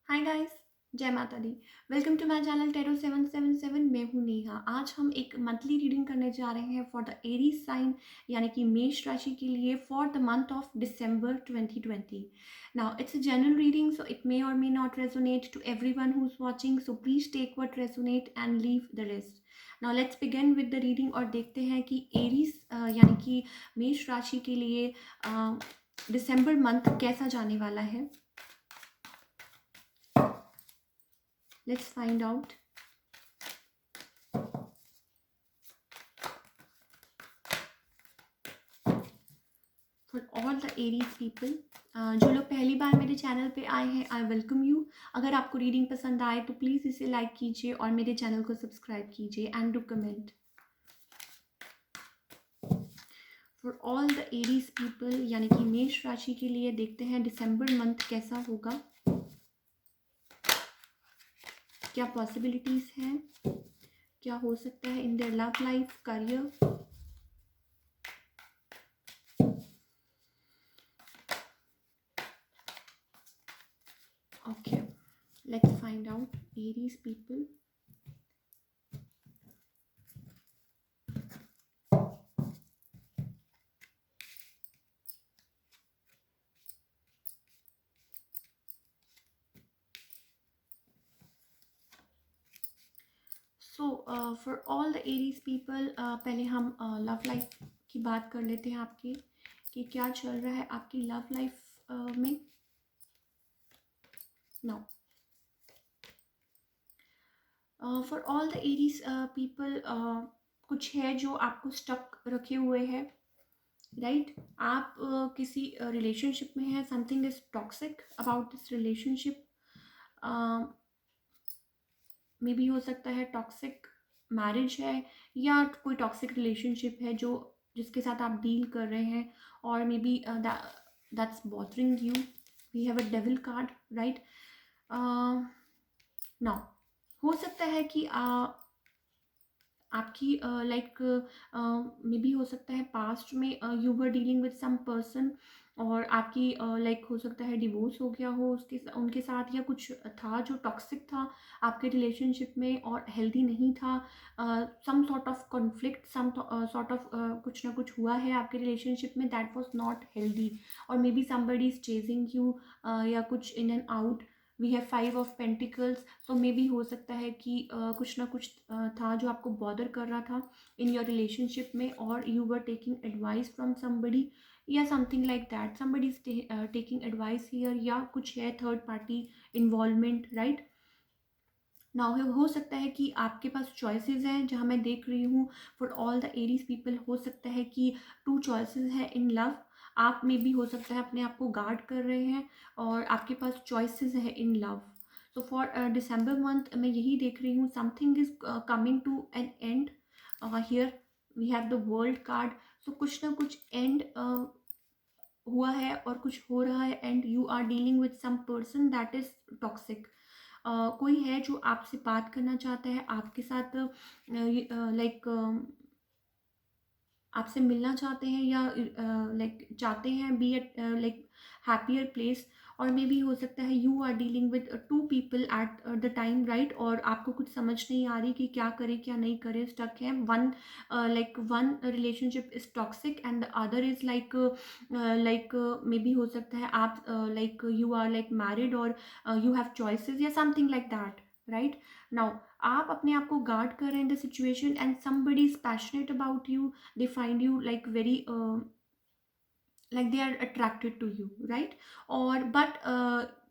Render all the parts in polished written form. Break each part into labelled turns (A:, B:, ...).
A: हाय guys, जय माता दी। Welcome to my channel tarot 777। मैं हूँ नेहा। आज हम एक मंथली रीडिंग करने जा रहे हैं फॉर द एरीज साइन यानी कि मेष राशि के लिए for the month of December 2020। Now it's a general reading, so it may or may not resonate to everyone who is watching, so please take what resonate and leave the rest. Now let's begin with the reading और देखते हैं कि Aries यानी कि मेष राशि के लिए दिसंबर मंथ कैसा जाने वाला है। Let's find out. For all the Aries people, जो लोग पहली बार मेरे चैनल पे आए हैं, आई वेलकम यू। अगर आपको रीडिंग पसंद आए तो प्लीज़ इसे लाइक कीजिए और मेरे चैनल को सब्सक्राइब कीजिए and do comment. For all the Aries people यानी कि मेष राशि के लिए देखते हैं दिसंबर मंथ कैसा होगा, क्या पॉसिबिलिटीज़ हैं, क्या हो सकता है in their love life, career. Okay, let's find out Aries people. So for all the Aries people, पहले हम लव लाइफ की बात कर लेते हैं आपकी कि क्या चल रहा है आपकी लव लाइफ में। Now for all the Aries people, कुछ है जो आपको स्टक रखे हुए है, राइट आप किसी रिलेशनशिप में हैं, something is toxic about this relationship. May be हो सकता है टॉक्सिक मैरिज है या कोई टॉक्सिक रिलेशनशिप है जो जिसके साथ आप डील कर रहे हैं, और may be that's bothering you. We have a devil card, right. Now हो सकता है कि आपकी लाइक मे बी हो सकता है पास्ट में you were dealing with some person और आपकी लाइक हो सकता है डिवोर्स हो गया हो उनके साथ, या कुछ था जो टॉक्सिक था आपके रिलेशनशिप में और हेल्दी नहीं था। Some sort of conflict, some sort of कुछ ना कुछ हुआ है आपके रिलेशनशिप में दैट वाज नॉट हेल्दी, और मे be somebody is chasing you या कुछ in and out. We have 5 of pentacles, so may be हो सकता है कि कुछ ना कुछ था जो आपको बॉदर कर रहा था इन योर रिलेशनशिप में, और you were taking advice from somebody या something like that. Somebody is taking advice here, या कुछ है third party involvement, right. Now हो सकता है कि आपके पास चॉइसेस हैं, जहाँ मैं देख रही हूँ for all the Aries people हो सकता है कि 2 चॉइसेस हैं इन लव। आप में भी हो सकता है अपने आप को गार्ड कर रहे हैं और आपके पास चॉइसेस है in love. So for December month मैं यही देख रही हूँ, something is coming to an end. Here we have the world card. So कुछ ना कुछ एंड हुआ है और कुछ हो रहा है, and you are dealing with some person that is toxic. कोई है जो आपसे बात करना चाहता है आपके साथ, लाइक आपसे मिलना चाहते हैं, या लाइक चाहते हैं be at like happier place. और मे बी हो सकता है you are dealing with 2 people at the time, right, और आपको कुछ समझ नहीं आ रही कि क्या करे क्या नहीं करे, स्टक है। One like one relationship is toxic and the other is like may be हो सकता है आप like you are like married और यू हैव चॉइसेस या something like that, right. Now आप अपने आप को गार्ड कर रहे हैं in the situation, and somebody is passionate about you, they find you like very like they are attracted to you, right, or but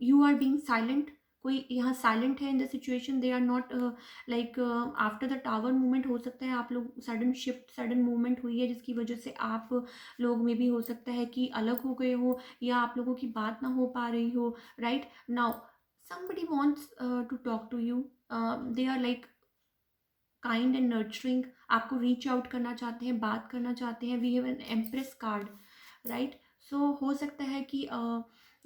A: you are being silent। कोई यहाँ silent है in the situation, they are not like after the tower movement हो सकता है आप लोग sudden shift sudden movement हुई है जिसकी वजह से आप लोग में भी हो सकता है कि अलग हो गए हो या आप लोगों की बात ना हो पा रही हो, right. Now somebody wants to talk to you, they are like kind and nurturing, आपको रीच आउट करना चाहते हैं, बात करना चाहते हैं। We have an empress card, right. So हो सकता है कि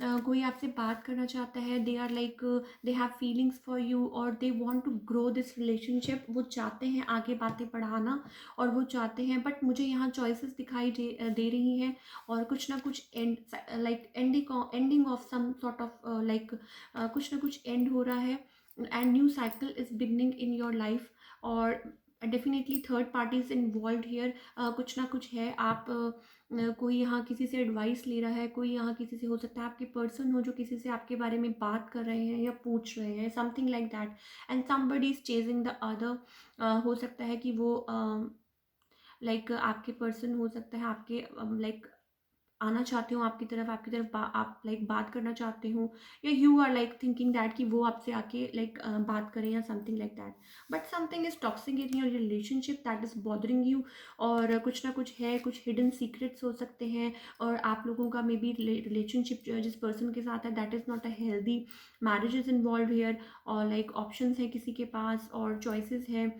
A: कोई आपसे बात करना चाहता है, they are like they have feelings for you और they want to grow this relationship, वो चाहते हैं आगे बातें बढ़ाना और वो चाहते हैं, बट मुझे यहाँ चॉइसेस दिखाई दे रही हैं और कुछ ना कुछ and like ending of some sort of like कुछ ना कुछ एंड हो रहा है and new cycle is beginning in your life और definitely third parties involve here. कुछ ना कुछ है, आप कोई यहाँ किसी से एडवाइस ले रहा है, कोई यहाँ किसी से, हो सकता है आपके पर्सन हो जो किसी से आपके बारे में बात कर रहे हैं या पूछ रहे हैं, something like that, and somebody is chasing the other. हो सकता है कि वो लाइक आपके पर्सन हो सकता है आपके लाइक आना चाहते हो आपकी तरफ आप लाइक बात करना चाहते हो, या you are like thinking that कि वो आपसे आके लाइक बात करें या something like that, but something is toxic in your relationship that is bothering you. और कुछ ना कुछ है, कुछ हिडन सीक्रेट्स हो सकते हैं और आप लोगों का मे बी रिलेशनशिप जो है जिस पर्सन के साथ है that is not a healthy, marriage is involve here और लाइक ऑप्शंस है किसी के पास और चॉइसेस है।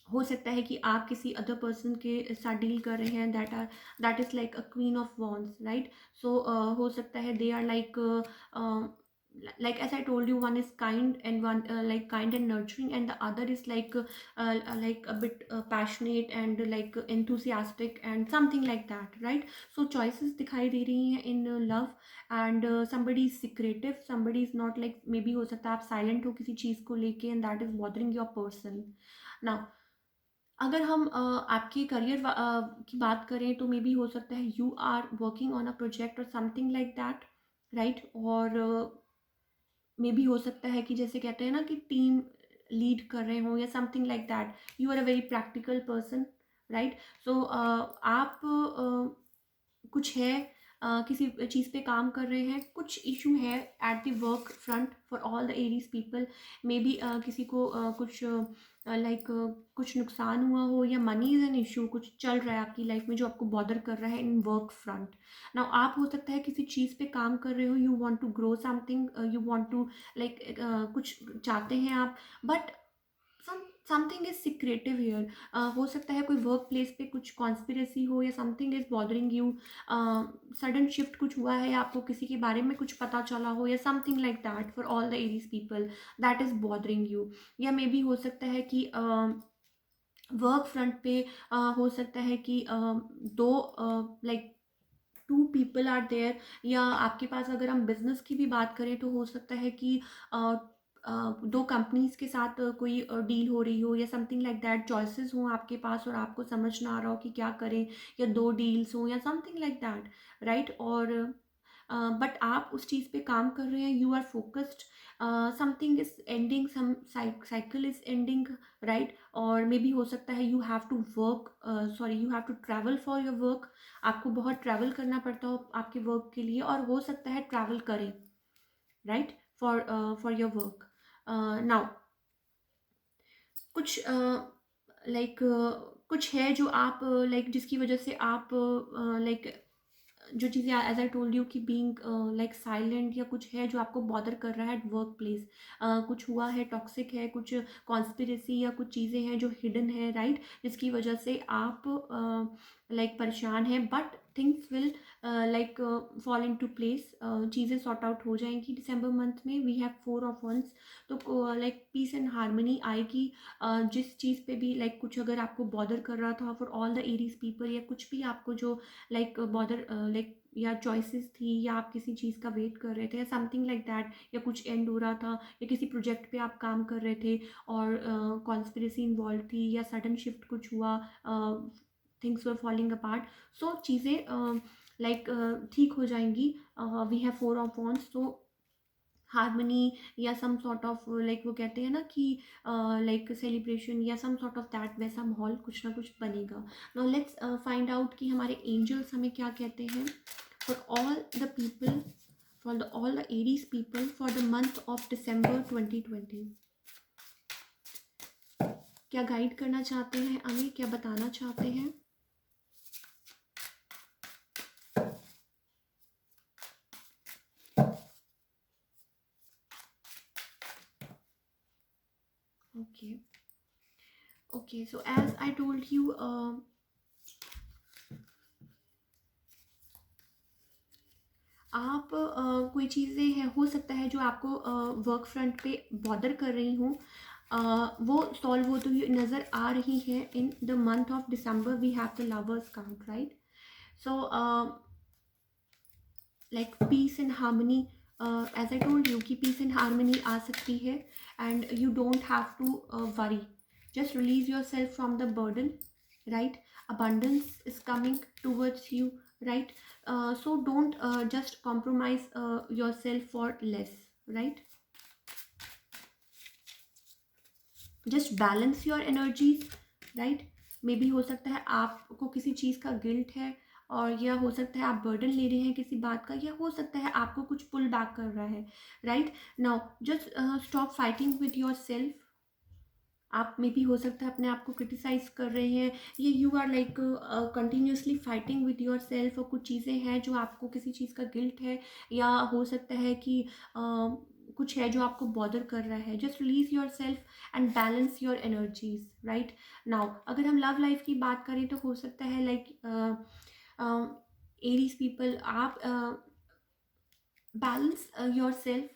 A: हो सकता है कि आप किसी अदर पर्सन के साथ डील कर रहे हैं that is like a queen of wands, right. So हो सकता है they are like as I told you, one is kind and one like kind and nurturing, and the other is like a bit passionate and like enthusiastic and something like that, right? So choices दिखाई दे रही हैं in love and somebody is secretive, somebody is not like, maybe हो सकता है आप silent हो किसी चीज़ को लेके and that is bothering your person now। अगर हम आपके करियर की बात करें तो मे बी हो सकता है you are working on a project और समथिंग लाइक दैट, राइट। और मे बी हो सकता है कि जैसे कहते हैं ना कि टीम लीड कर रहे हो या something like that, you are a very practical person, right. So आप कुछ है किसी चीज़ पे काम कर रहे हैं, कुछ इशू है at the work front for all the Aries people, may be किसी को कुछ लाइक कुछ नुकसान हुआ हो या मनी इज़ एन इशू, कुछ चल रहा है आपकी लाइफ में जो आपको बॉदर कर रहा है इन वर्क फ्रंट। नाउ आप हो सकता है किसी चीज़ पे काम कर रहे हो, you want to grow something, you want to like कुछ चाहते हैं आप, but something is secretive here. हो सकता है कोई वर्क प्लेस पे कुछ कॉन्स्पिरेसी हो या something is bothering you, sudden shift कुछ हुआ है या आपको किसी के बारे में कुछ पता चला हो या something like that for all the Aries people that is bothering you. या मे बी हो सकता है कि वर्क फ्रंट पे हो सकता है कि दो like two people are there, या आपके पास अगर हम बिजनेस की भी बात करें तो हो सकता है कि दो कंपनीज के साथ कोई डील हो रही हो या समथिंग लाइक दैट, चॉइसेस हों आपके पास और आपको समझ ना आ रहा हो कि क्या करें, या दो डील्स हों या समथिंग लाइक दैट, राइट। और बट आप उस चीज़ पे काम कर रहे हैं, you are focused, something is ending, some cycle is ending, right. और मे बी हो सकता है you have to work, sorry, you have to travel for your work, आपको बहुत ट्रैवल करना पड़ता हो आपके वर्क के लिए और हो सकता है ट्रैवल करें, right, for your work. Now कुछ लाइक कुछ है जो आप लाइक जिसकी वजह से आप लाइक जो चीज़ें एज आई टोल्ड यू कि बीइंग लाइक साइलेंट, या कुछ है जो आपको बॉदर कर रहा है एट वर्क प्लेस, कुछ हुआ है टॉक्सिक है, कुछ कॉन्स्पिरेसी या कुछ चीज़ें हैं जो हिडन है, राइट, जिसकी वजह से आप लाइक परेशान हैं, but things will like fall in to place, चीज़ें सॉर्ट आउट हो जाएंगी दिसंबर मंथ में। वी हैव 4 of Wands, तो लाइक पीस एंड हारमोनी आएगी। जिस चीज़ पे भी लाइक कुछ अगर आपको बॉदर कर रहा था for all the Aries people, या कुछ भी आपको जो लाइक बॉदर लाइक या चॉइसेस थी, या आप किसी चीज़ का वेट कर रहे थे या समथिंग लाइक दैट, या कुछ एंड हो रहा था, या किसी प्रोजेक्ट पे आप काम कर रहे थे और कॉन्स्पिरेसी इन्वॉल्व थी या सडन शिफ्ट कुछ हुआ, थिंग्स वर फॉलिंग अपार्ट, सो चीज़ें लाइक ठीक हो जाएंगी। वी हैव 4 of Wands, तो हारमोनी या सम सॉर्ट ऑफ लाइक वो कहते हैं ना कि लाइक सेलिब्रेशन या सम सॉर्ट ऑफ दैट, वैसा माहौल कुछ ना कुछ बनेगा। नाउ लेट्स फाइंड आउट कि हमारे एंजल्स हमें क्या कहते हैं for all the people, for the all the Aries people for the month of December 2020। क्या गाइड करना चाहते हैं हमें, क्या बताना चाहते हैं? Okay okay, so as I told you, आप चीज़ें हैं हो सकता है जो आपको वर्क फ्रंट पे बॉदर कर रही हूँ, वो सॉल्व होती हुई नज़र आ रही है। इन द मंथ ऑफ दिसंबर we have the lovers card, right? So like peace and harmony, as I told you कि पीस एंड हार्मनी आ सकती है, and you don't have to worry, just release yourself from the burden, right? Abundance is coming towards you, right? So don't just compromise yourself for less, right? Just balance your energies, right? May be हो सकता है आपको किसी चीज़ का guilt है, और या हो सकता है आप बर्डन ले रहे हैं किसी बात का, या हो सकता है आपको कुछ पुल बैक कर रहा है, right? Now just stop fighting with your self. आप में भी हो सकता है अपने आप को क्रिटिसाइज कर रहे हैं, ये you are like continuously fighting with yourself, और कुछ चीज़ें हैं जो आपको किसी चीज़ का गिल्ट है, या हो सकता है कि कुछ है जो आपको बॉदर कर रहा है। Just release your self and balance your energies, right? Now अगर हम लव लाइफ की बात करें तो हो सकता है लाइक एरीज पीपल, आप बैलेंस योर सेल्फ।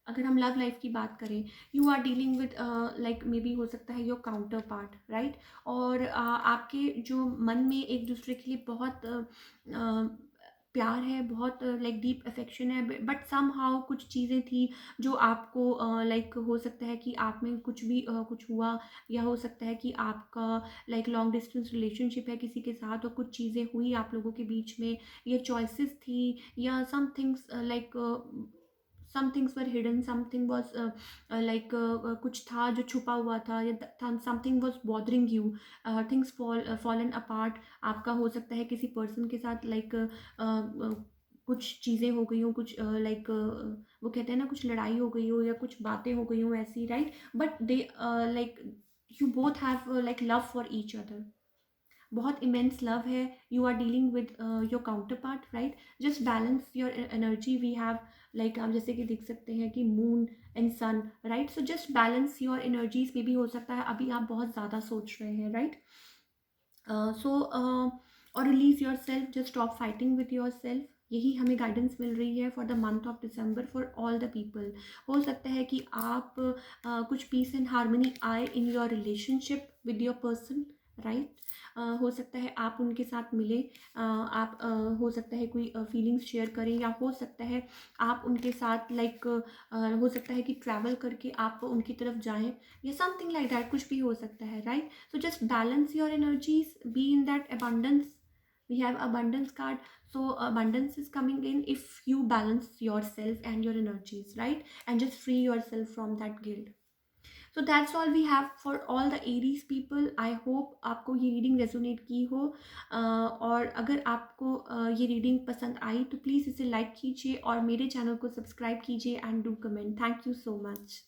A: अगर हम लव लाइफ की बात करें, you are dealing with like may be हो सकता है योर काउंटर पार्ट, राइट? और आपके जो मन में एक दूसरे के लिए बहुत प्यार है, बहुत लाइक डीप अफेक्शन है, बट सम हाउ कुछ चीज़ें थी जो आपको लाइक हो सकता है कि आप में कुछ भी कुछ हुआ, या हो सकता है कि आपका लाइक लॉन्ग डिस्टेंस रिलेशनशिप है किसी के साथ, और कुछ चीज़ें हुई आप लोगों के बीच में, ये चॉइसेस थी, या some things like some things were hidden, something was like कुछ था जो छुपा हुआ था, या something was bothering you, things fallen apart। आपका हो सकता है किसी पर्सन के साथ लाइक कुछ चीज़ें हो गई हो, कुछ लाइक वो कहते हैं ना, कुछ लड़ाई हो गई हो या कुछ बातें हो गई हो ऐसी, right? But they like you both have like love for each other, बहुत इमेंस लव है। You are dealing with your counterpart, right? Just balance your energy. We have like आप जैसे कि देख सकते हैं कि moon and sun, right? So just balance your energies. में भी हो सकता है अभी आप बहुत ज़्यादा सोच रहे हैं, राइट? सो और release your self, just stop fighting with your self. यही हमें गाइडेंस मिल रही है for the month of December for all the people. हो सकता है कि आप कुछ पीस एंड हार्मनी आए इन your relationship with your person, right? हो सकता है आप उनके साथ मिले, आप हो सकता है कोई फीलिंग्स शेयर करें, या हो सकता है आप उनके साथ लाइक हो सकता है कि ट्रैवल करके आप उनकी तरफ जाएं, या समथिंग लाइक दैट, कुछ भी हो सकता है, right? So just balance your energies, be in that abundance. We have abundance card, so abundance is coming in if you balance yourself and your energies, right? And just free yourself from that guilt. So that's all we have for all the Aries people. I hope आपको ये reading resonate की हो, और अगर आपको ये reading पसंद आई तो प्लीज़ इसे लाइक कीजिए और मेरे चैनल को सब्सक्राइब कीजिए and do comment. Thank you so much.